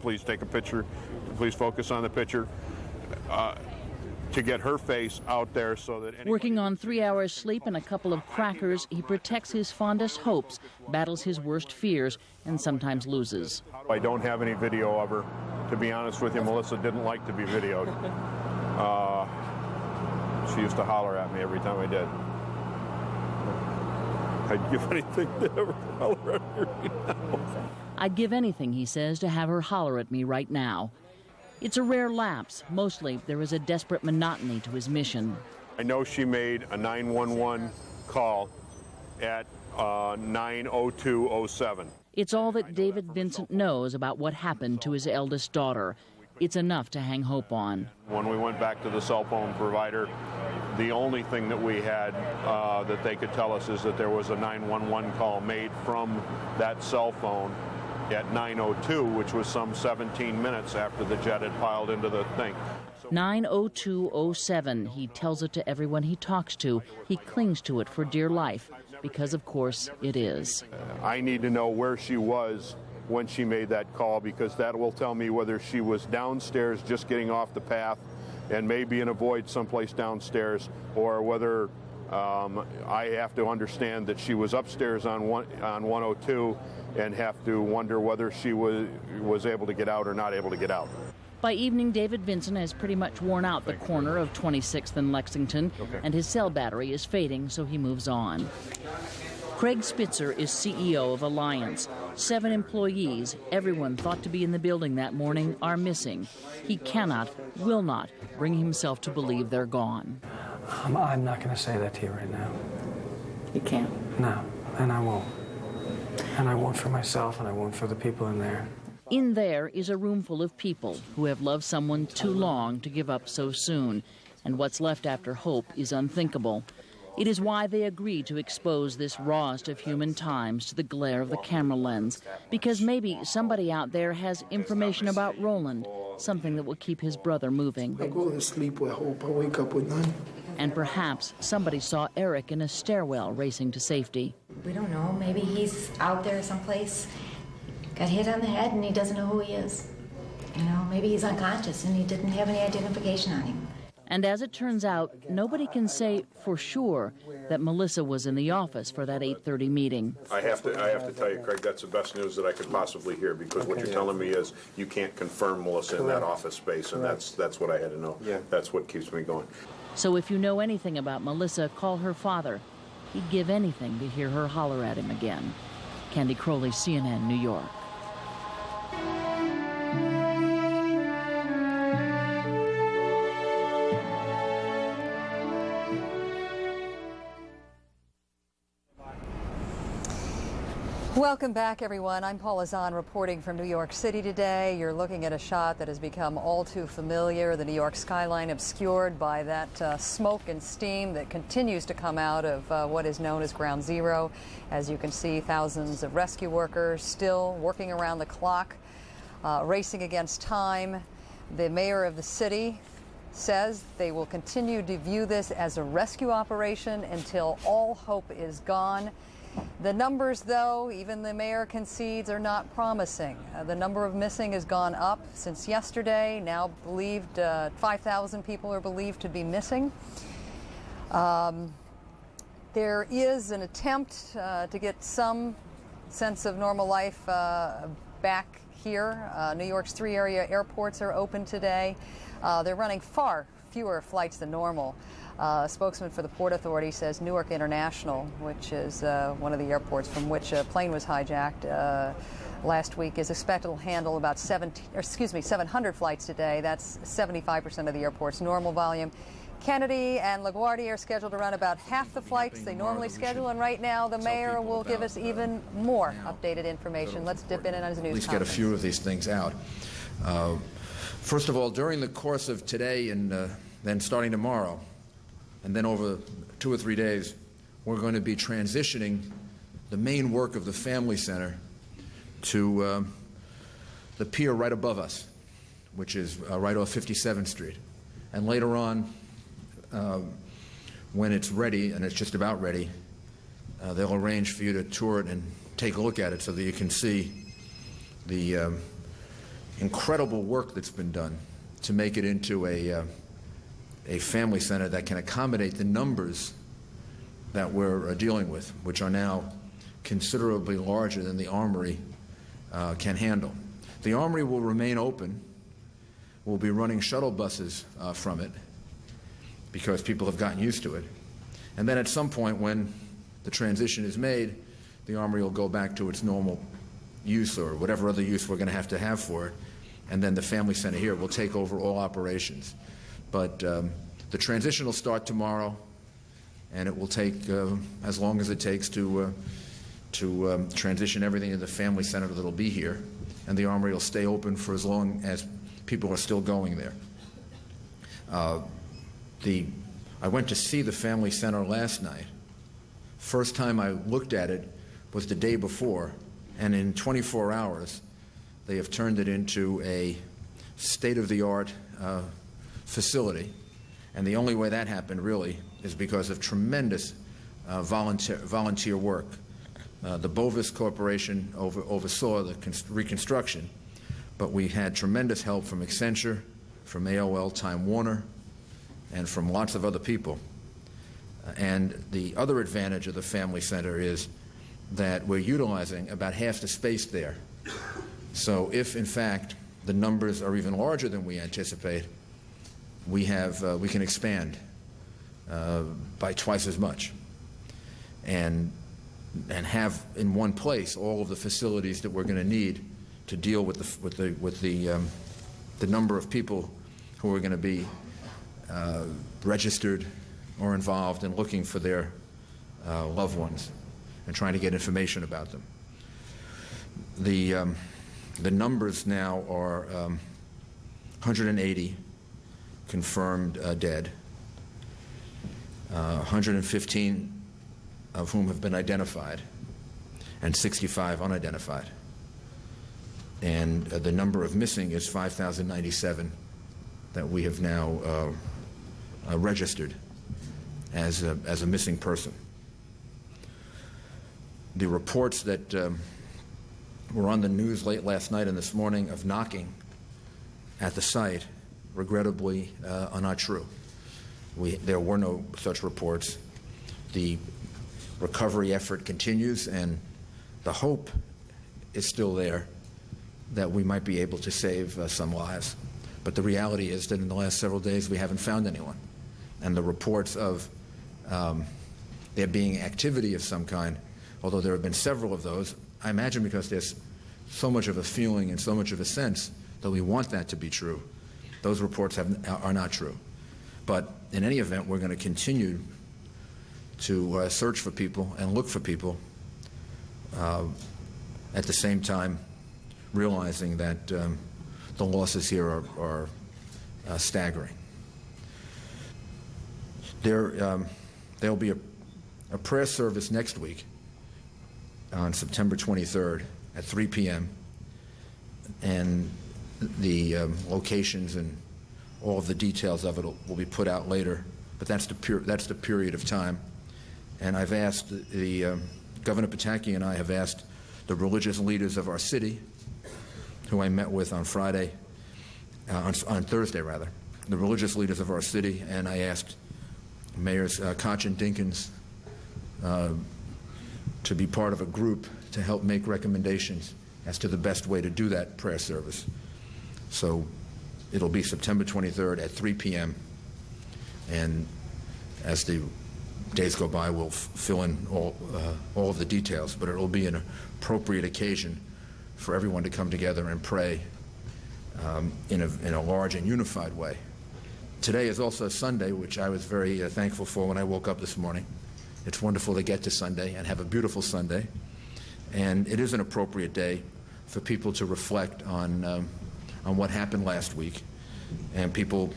Please take a picture. Please focus on the picture. To get her face out there so that working on 3 hours sleep and a couple of crackers, he protects his fondest hopes, battles his worst fears, and sometimes loses. I don't have any video of her. To be honest with you, Melissa didn't like to be videoed. She used to holler at me every time I did. I'd give anything to have her holler at me right now. I'd give anything, he says, to have her holler at me right now. It's a rare lapse. Mostly, there is a desperate monotony to his mission. I know she made a 911 call at 9:02:07. It's all that David Vincent knows about what happened to his eldest daughter. It's enough to hang hope on. When we went back to the cell phone provider, the only thing that we had that they could tell us is that there was a 911 call made from that cell phone at 9:02, which was some 17 minutes after the jet had piled into the thing. 9:02:07. He tells it to everyone he talks to. He clings to it for dear life, because of course it is. I need to know where she was when she made that call, because that will tell me whether she was downstairs just getting off the path and maybe in a void someplace downstairs, or whether I have to understand that she was upstairs on 102 and have to wonder whether she was able to get out or not able to get out. By evening, David Vincent has pretty much worn out the corner of 26th and Lexington, and his cell battery is fading, so he moves on. Craig Spitzer is CEO of Alliance. 7 employees, everyone thought to be in the building that morning, are missing. He cannot, will not, bring himself to believe they're gone. I'm not going to say that to you right now. You can't? No, and I won't. And I won't for myself, and I won't for the people in there. In there is a room full of people who have loved someone too long to give up so soon, and what's left after hope is unthinkable. It is why they agreed to expose this rawest of human times to the glare of the camera lens, because maybe somebody out there has information about Roland, something that will keep his brother moving. I go to sleep with hope, I wake up with none. And perhaps somebody saw Eric in a stairwell racing to safety. We don't know. Maybe he's out there someplace, got hit on the head, and he doesn't know who he is. You know, maybe he's unconscious and he didn't have any identification on him. And as it turns out, nobody can say for sure that Melissa was in the office for that 8:30 meeting. I have to tell you, Craig, that's the best news that I could possibly hear, because what you're telling me is you can't confirm Melissa in that office space, and that's what I had to know. Yeah. That's what keeps me going. So if you know anything about Melissa, call her father. He'd give anything to hear her holler at him again. Candy Crowley, CNN, New York. Welcome back, everyone. I'm Paula Zahn reporting from New York City today. You're looking at a shot that has become all too familiar, the New York skyline obscured by that smoke and steam that continues to come out of what is known as Ground Zero. As you can see, thousands of rescue workers still working around the clock, racing against time. The mayor of the city says they will continue to view this as a rescue operation until all hope is gone. The numbers, though, even the mayor concedes, are not promising. The number of missing has gone up since yesterday. Now believed 5,000 people are believed to be missing. There is an attempt to get some sense of normal life back here. New York's 3 area airports are open today. They're running far fewer flights than normal. A spokesman for the Port Authority says Newark International, which is one of the airports from which a plane was hijacked last week, is expected to handle about 700 flights today. That's 75% of the airport's normal volume. Kennedy and LaGuardia are scheduled to run about half the flights they normally schedule, and right now the mayor will give us even more updated information. Let's dip in on his news at least get a few of these things out. First of all, during the course of today and then starting tomorrow, and then over 2 or 3 days, we're going to be transitioning the main work of the Family Center to the pier right above us, which is right off 57th Street. And later on, when it's ready, and it's just about ready, they'll arrange for you to tour it and take a look at it so that you can see the incredible work that's been done to make it into a family center that can accommodate the numbers that we're dealing with, which are now considerably larger than the Armory can handle. The Armory will remain open. We'll be running shuttle buses from it because people have gotten used to it. And then at some point when the transition is made, the Armory will go back to its normal use or whatever other use we're going to have for it. And then the Family Center here will take over all operations. But the transition will start tomorrow, and it will take as long as it takes to transition everything to the Family Center that'll be here. And the Armory will stay open for as long as people are still going there. I went to see the Family Center last night. First time I looked at it was the day before, and in 24 hours, they have turned it into a state-of-the-art facility. And the only way that happened, really, is because of tremendous volunteer work. The Bovis Corporation oversaw the reconstruction, but we had tremendous help from Accenture, from AOL Time Warner, and from lots of other people. And the other advantage of the Family Center is that we're utilizing about half the space there. So if, in fact, the numbers are even larger than we anticipate, we can expand by twice as much and have in one place all of the facilities that we're going to need to deal with the number of people who are going to be registered or involved in looking for their loved ones and trying to get information about them. The numbers now are 180 confirmed dead, 115 of whom have been identified, and 65 unidentified. And the number of missing is 5,097 that we have now registered as a missing person. The reports that were on the news late last night and this morning of knocking at the site, regrettably, are not true. There were no such reports. The recovery effort continues, and the hope is still there that we might be able to save some lives. But the reality is that in the last several days we haven't found anyone. And the reports of there being activity of some kind, although there have been several of those, I imagine because there's so much of a feeling and so much of a sense that we want that to be true, those reports are not true. But in any event, we're going to continue to search for people and look for people at the same time realizing that the losses here are staggering. There'll be a prayer service next week on September 23rd at 3 p.m. and the locations and all of the details of it will be put out later. But that's the period of time. And I've asked Governor Pataki and I have asked the religious leaders of our city, who I met with on Thursday, the religious leaders of our city, and I asked Mayors Koch and Dinkins to be part of a group to help make recommendations as to the best way to do that prayer service. So it'll be September 23rd at 3 p.m. And as the days go by, we'll fill in all of the details, but it'll be an appropriate occasion for everyone to come together and pray in a large and unified way. Today is also Sunday, which I was very thankful for when I woke up this morning. It's wonderful to get to Sunday and have a beautiful Sunday. And it is an appropriate day for people to reflect on what happened last week. And people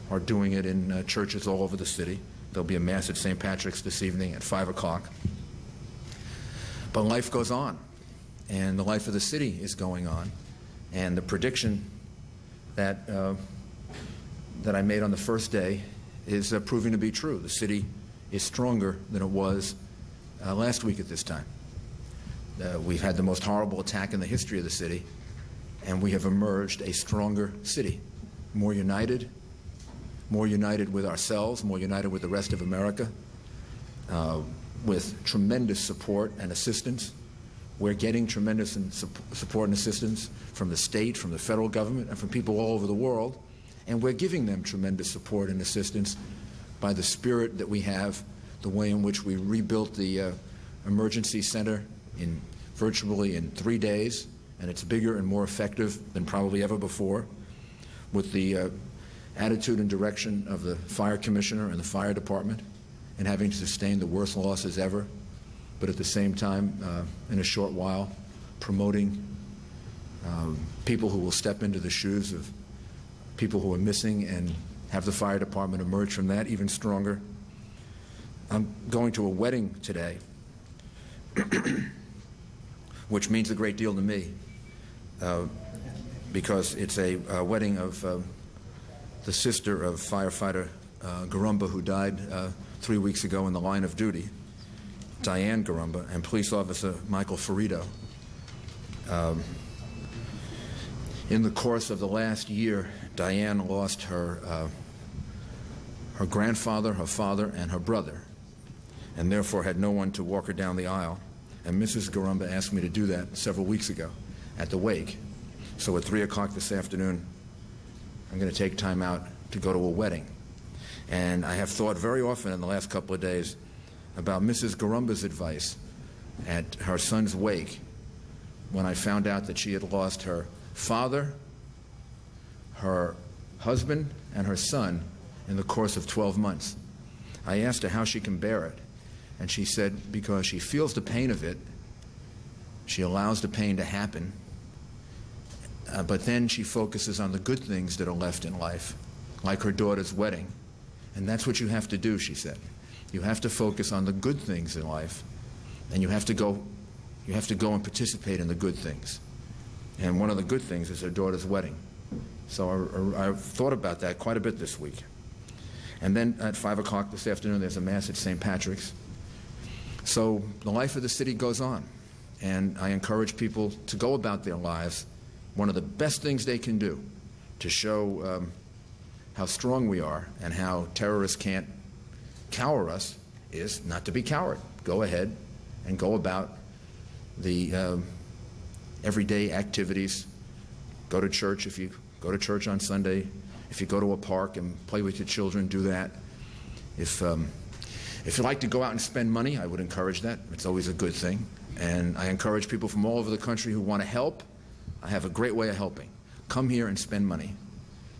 are doing it in churches all over the city. There'll be a Mass at St. Patrick's this evening at 5 o'clock. But life goes on, and the life of the city is going on. And the prediction that I made on the first day is proving to be true. The city is stronger than it was last week at this time. We've had the most horrible attack in the history of the city, and we have emerged a stronger city, more united with ourselves, more united with the rest of America, with tremendous support and assistance. We're getting tremendous support and assistance from the state, from the federal government, and from people all over the world, and we're giving them tremendous support and assistance by the spirit that we have, the way in which we rebuilt the emergency center virtually in 3 days, and it's bigger and more effective than probably ever before, with the attitude and direction of the fire commissioner and the fire department, and having sustained the worst losses ever, but at the same time, in a short while, promoting people who will step into the shoes of people who are missing and have the fire department emerge from that even stronger. I'm going to a wedding today, which means a great deal to me, because it's a wedding of the sister of firefighter Garumba, who died 3 weeks ago in the line of duty, Diane Garumba, and police officer Michael Ferrito. In the course of the last year, Diane lost her grandfather, her father, and her brother, and therefore had no one to walk her down the aisle. And Mrs. Garumba asked me to do that several weeks ago at the wake. So at 3 o'clock this afternoon, I'm going to take time out to go to a wedding. And I have thought very often in the last couple of days about Mrs. Garumba's advice at her son's wake when I found out that she had lost her father, her husband, and her son in the course of 12 months. I asked her how she can bear it, and she said because she feels the pain of it, she allows the pain to happen, but then she focuses on the good things that are left in life, like her daughter's wedding. And that's what you have to do, she said. You have to focus on the good things in life, and you have to go and participate in the good things. And one of the good things is her daughter's wedding. So I've thought about that quite a bit this week. And then at 5 o'clock this afternoon, there's a Mass at St. Patrick's. So the life of the city goes on, and I encourage people to go about their lives. One of the best things they can do to show how strong we are and how terrorists can't cower us is not to be coward. Go ahead and go about the everyday activities. Go to church if you go to church on Sunday. If you go to a park and play with your children, do that. If you like to go out and spend money, I would encourage that. It's always a good thing. And I encourage people from all over the country who want to help. I have a great way of helping. Come here and spend money.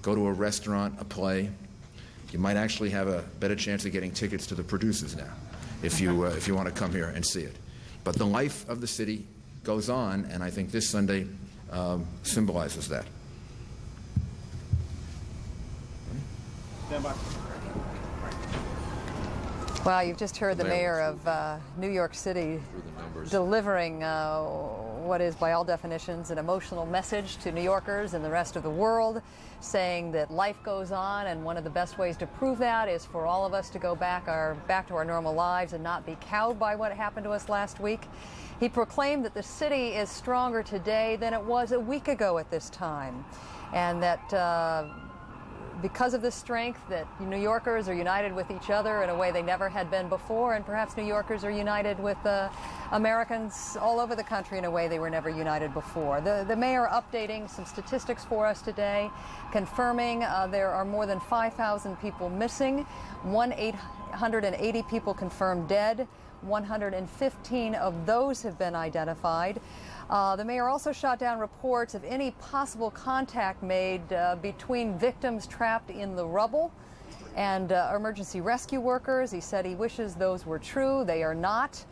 Go to a restaurant, a play. You might actually have a better chance of getting tickets to the producers now if you want to come here and see it. But the life of the city goes on, and I think this Sunday symbolizes that. Stand by. Wow, you've just heard the mayor of New York City delivering what is, by all definitions, an emotional message to New Yorkers and the rest of the world, saying that life goes on, and one of the best ways to prove that is for all of us to go back to our normal lives and not be cowed by what happened to us last week. He proclaimed that the city is stronger today than it was a week ago at this time, and that because of this strength, that New Yorkers are united with each other in a way they never had been before, and perhaps New Yorkers are united with Americans all over the country in a way they were never united before. The mayor updating some statistics for us today, confirming there are more than 5,000 people missing, 1,880 people confirmed dead, 115 of those have been identified. The mayor also shot down reports of any possible contact made between victims trapped in the rubble and emergency rescue workers. He said he wishes those were true. They are not,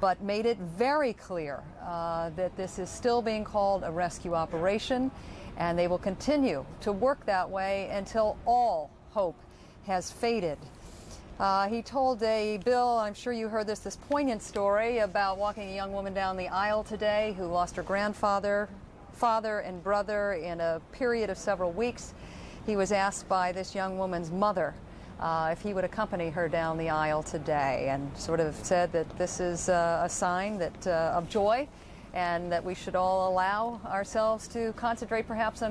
but made it very clear that this is still being called a rescue operation, and they will continue to work that way until all hope has faded. He told Bill, I'm sure you heard this poignant story about walking a young woman down the aisle today who lost her grandfather, father, and brother in a period of several weeks. He was asked by this young woman's mother if he would accompany her down the aisle today, and sort of said that this is a sign that of joy and that we should all allow ourselves to concentrate perhaps on